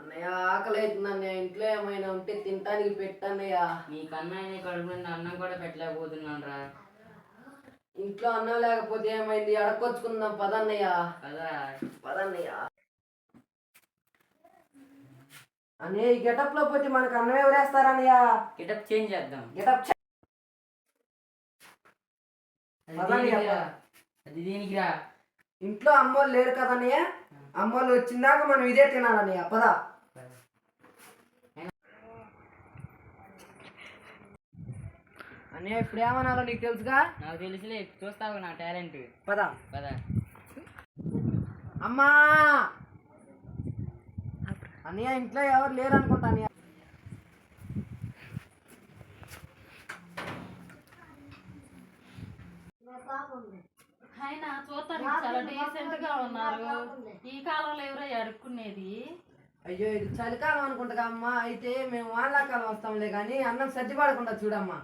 అన్నయ్య ఆకలి అవుతుంది అన్నయ్య, ఇంట్లో ఏమైనా ఉంటే తినటానికి పెట్టన్నయ్య. నీకన్నా కడుపు మీద అన్నం కూడా పెట్టలేకపోతున్నాను రా. ఇంట్లో అన్నం లేకపోతే ఏమైంది, అడకొచ్చుకుందాం పదన్నయ్య. పదన్నయ్య. అన్నయ్య ఈ గెటప్ లో పోతే మనకు అన్నం ఎవరేస్తారన్నయ్య? గెటప్ చేంజ్ చేద్దాం. అది దీనికి రా. ఇంట్లో అమ్మోళ్ళు లేరు కదన్నయ్య, అమ్మోళ్ళు వచ్చిందాక మనం ఇదే తినాలన్నయ్య. పద. అన్నయ్య ఇప్పుడు ఏమన్నారో నీకు తెలుసుగా? నాకు తెలుసులే, చూస్తావు నా టాలెంట్. పద పద. అమ్మా అన్నయ్య ఇంట్లో ఎవరు లేరు అనుకుంటా అన్నయ్య. ఆయన చూస్తానికి చాలా డీసెంట్ గా ఉన్నారు. ఈ కాలంలో ఎవరో అడుక్కునేది. అయ్యో ఇది చలికాలం అనుకుంటా అమ్మా, అయితే మేము వానాకాలం వస్తాంలే కానీ అన్నం సర్ది పడకుండా చూడమ్మా.